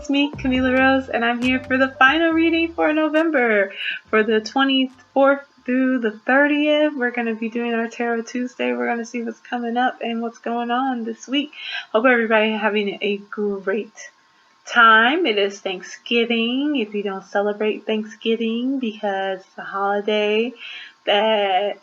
it's me, Kamilah Rose, and I'm here for the final reading for November. For the 24th through the 30th, we're going to be doing our Tarot Tuesday. We're going to see what's coming up and what's going on this week. Hope everybody having a great time. It is Thanksgiving. If you don't celebrate Thanksgiving because it's a holiday that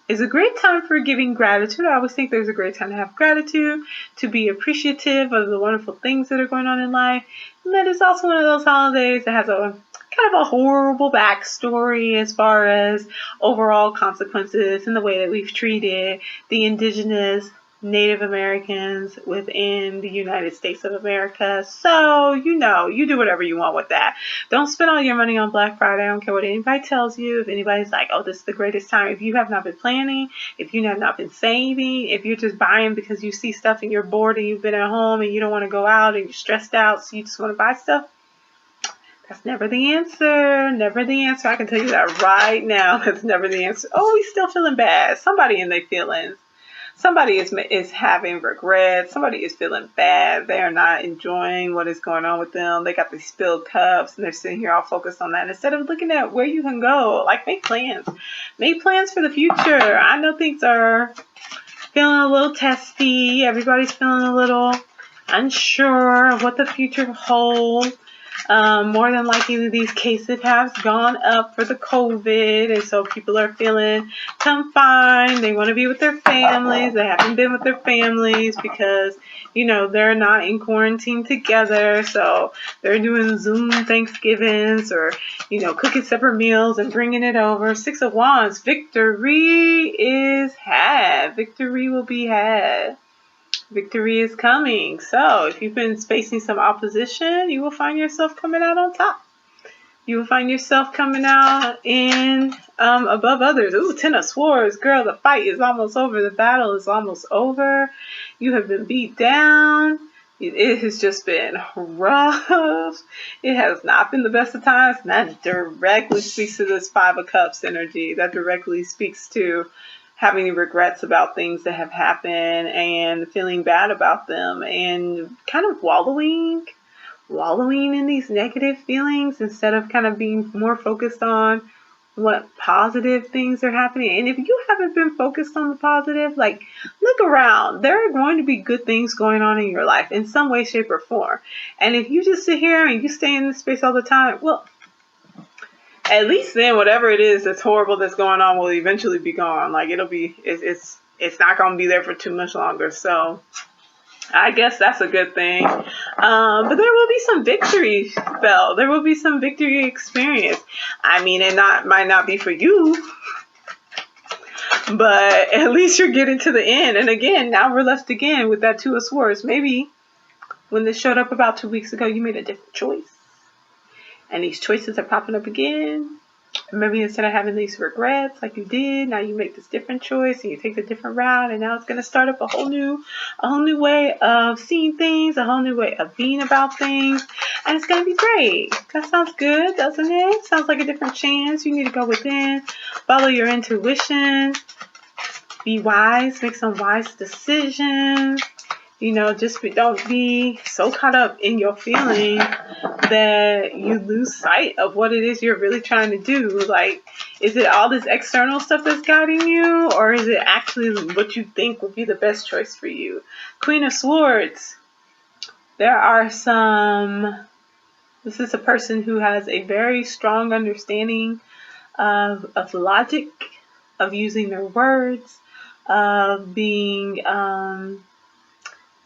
is a great time for giving gratitude. I always think there's a great time to have gratitude, to be appreciative of the wonderful things that are going on in life. And that is also one of those holidays that has a kind of a horrible backstory as far as overall consequences and the way that we've treated the indigenous Native Americans within the United States of America. So, you do whatever you want with that. Don't spend all your money on Black Friday. I don't care what anybody tells you. If anybody's like, oh, this is the greatest time. If you have not been planning, if you have not been saving, if you're just buying because you see stuff and you're bored and you've been at home and you don't want to go out and you're stressed out, so you just want to buy stuff, that's never the answer. Never the answer. I can tell you that right now. That's never the answer. Oh, we still feeling bad. Somebody in their feelings. Somebody is having regrets. Somebody is feeling bad. They are not enjoying what is going on with them. They got these spilled cups and they're sitting here all focused on that. Instead of looking at where you can go, like make plans. Make plans for the future. I know things are feeling a little testy. Everybody's feeling a little unsure of what the future holds. More than likely these cases have gone up for the COVID, and so people are feeling confined. They want to be with their families. They haven't been with their families because, they're not in quarantine together, so they're doing Zoom Thanksgivings or, cooking separate meals and bringing it over. Six of Wands, victory is had. Victory will be had. Victory is coming. So if you've been facing some opposition, you will find yourself coming out on top. You will find yourself coming out in above others. Ooh, Ten of Swords. Girl, the fight is almost over. The battle is almost over. You have been beat down. It has just been rough. It has not been the best of times. And that directly speaks to this Five of Cups energy. That directly speaks to having regrets about things that have happened and feeling bad about them and kind of wallowing in these negative feelings instead of kind of being more focused on what positive things are happening. And if you haven't been focused on the positive, look around. There are going to be good things going on in your life in some way, shape, or form. And if you just sit here and you stay in this space all the time, well, at least then whatever it is that's horrible that's going on will eventually be gone. It's not going to be there for too much longer. So I guess that's a good thing. But there will be some victory felt. There will be some victory experience. I mean, might not be for you, but at least you're getting to the end. And again, now we're left again with that Two of Swords. Maybe when this showed up about 2 weeks ago, you made a different choice. And these choices are popping up again. Maybe instead of having these regrets like you did, now you make this different choice and you take a different route, and now it's going to start up a whole new way of seeing things, a whole new way of being about things, and it's going to be great. That sounds good, doesn't it? Sounds like a different chance. You need to go within, follow your intuition, be wise, make some wise decisions. Don't be so caught up in your feelings that you lose sight of what it is you're really trying to do. Is it all this external stuff that's guiding you, or is it actually what you think would be the best choice for you? Queen of Swords. This is a person who has a very strong understanding of logic, of using their words, of being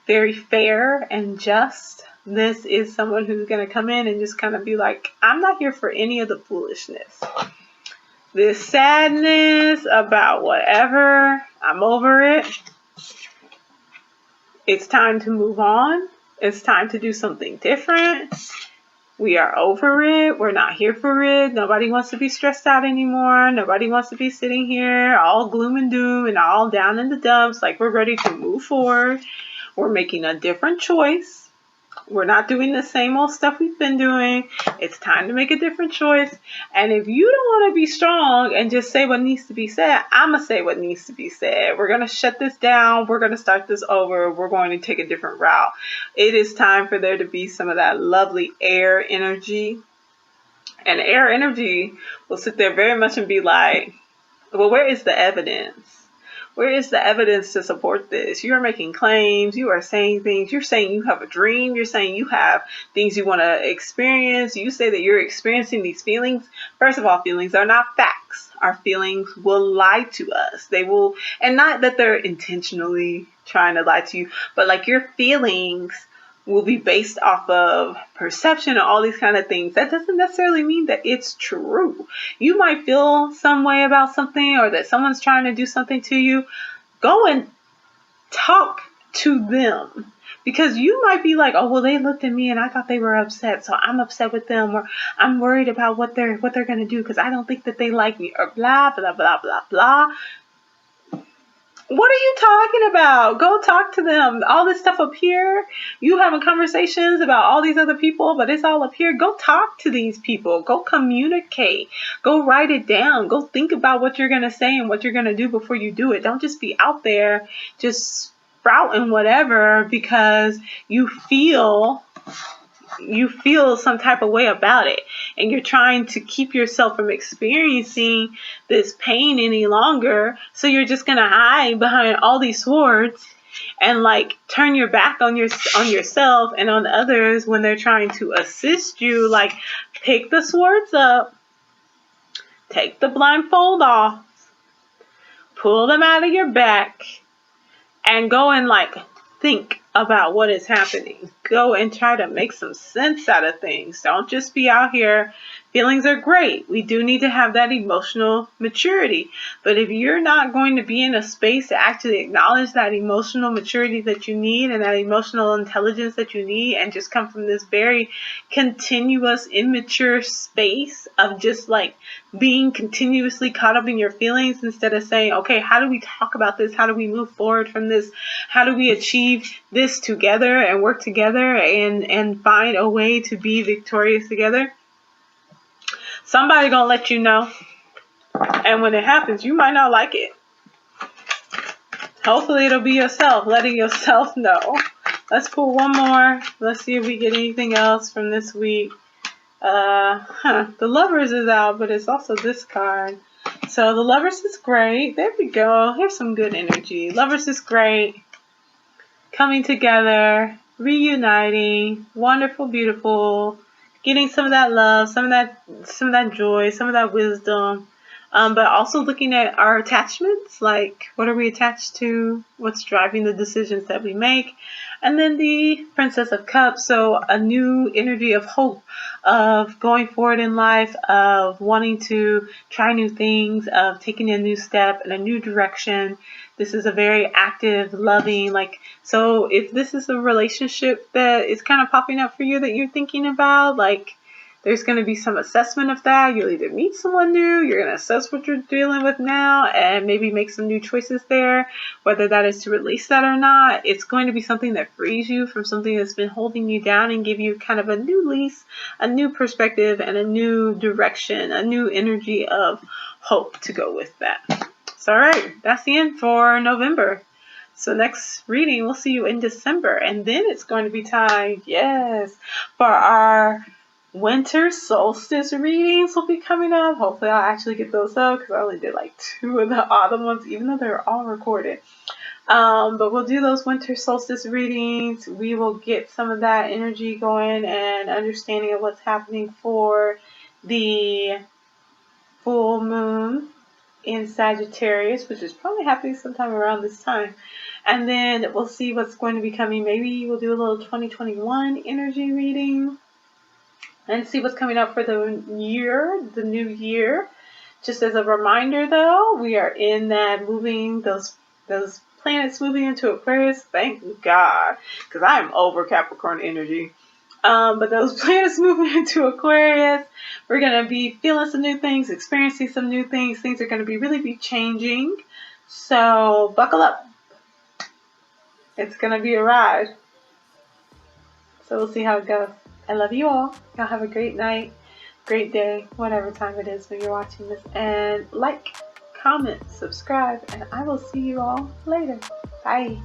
very fair and just. This is someone who's going to come in and just kind of be like, I'm not here for any of the foolishness. This sadness about whatever, I'm over it. It's time to move on. It's time to do something different. We are over it. We're not here for it. Nobody wants to be stressed out anymore. Nobody wants to be sitting here all gloom and doom and all down in the dumps. We're ready to move forward. We're making a different choice. We're not doing the same old stuff we've been doing. It's time to make a different choice. And if you don't want to be strong and just say what needs to be said, I'm going to say what needs to be said. We're going to shut this down. We're going to start this over. We're going to take a different route. It is time for there to be some of that lovely air energy. And air energy will sit there very much and be like, well, where is the evidence? Where is the evidence to support this? You are making claims. You are saying things. You're saying you have a dream. You're saying you have things you want to experience. You say that you're experiencing these feelings. First of all, feelings are not facts. Our feelings will lie to us. They will, and not that they're intentionally trying to lie to you, but like your feelings will be based off of perception and all these kind of things. That doesn't necessarily mean that it's true. You might feel some way about something, or that someone's trying to do something to you. Go and talk to them, because you might be like, oh, well, they looked at me and I thought they were upset, so I'm upset with them, or I'm worried about what they're going to do because I don't think that they like me, or blah blah blah blah blah. What are you talking about? Go talk to them. All this stuff up here, you having conversations about all these other people, but it's all up here. Go talk to these people. Go communicate. Go write it down. Go think about what you're going to say and what you're going to do before you do it. Don't just be out there just sprouting whatever because you feel some type of way about it, and you're trying to keep yourself from experiencing this pain any longer, so you're just gonna hide behind all these swords and like turn your back on yourself and on others when they're trying to assist you. Like, pick the swords up, take the blindfold off, pull them out of your back, and go and like think about what is happening. Go and try to make some sense out of things. Don't just be out here. Feelings are great. We do need to have that emotional maturity. But if you're not going to be in a space to actually acknowledge that emotional maturity that you need and that emotional intelligence that you need, and just come from this very continuous, immature space of just like being continuously caught up in your feelings, instead of saying, okay, how do we talk about this? How do we move forward from this? How do we achieve this together and work together and find a way to be victorious together? Somebody gonna let you know. And when it happens, you might not like it. Hopefully it'll be yourself, letting yourself know. Let's pull one more. Let's see if we get anything else from this week. The Lovers is out, but it's also this card. So the Lovers is great. There we go. Here's some good energy. Lovers is great. Coming together, reuniting, wonderful, beautiful, getting some of that love, some of that joy, some of that wisdom. But also looking at our attachments, like what are we attached to, what's driving the decisions that we make. And then the Princess of Cups, so a new energy of hope, of going forward in life, of wanting to try new things, of taking a new step in a new direction. This is a very active, loving, like, so if this is a relationship that is kind of popping up for you that you're thinking about, like, there's going to be some assessment of that. You'll either meet someone new, you're going to assess what you're dealing with now, and maybe make some new choices there, whether that is to release that or not. It's going to be something that frees you from something that's been holding you down and give you kind of a new lease, a new perspective, and a new direction, a new energy of hope to go with that. So, all right, that's the end for November. So next reading, we'll see you in December. And then it's going to be time, yes, for our winter solstice readings will be coming up. Hopefully I'll actually get those up, because I only did like 2 of the autumn ones, even though they're all recorded. But we'll do those winter solstice readings. We will get some of that energy going and understanding of what's happening for the full moon in Sagittarius, which is probably happening sometime around this time. And then we'll see what's going to be coming. Maybe we'll do a little 2021 energy reading and see what's coming up for the new year. Just as a reminder, though, we are in that moving, those planets moving into Aquarius. Thank God, because I am over Capricorn energy. But those planets moving into Aquarius, we're going to be feeling some new things, experiencing some new things. Things are going to really be changing. So buckle up. It's going to be a ride. So we'll see how it goes. I love you all. Y'all have a great night, great day, whatever time it is when you're watching this. And like, comment, subscribe, and I will see you all later. Bye.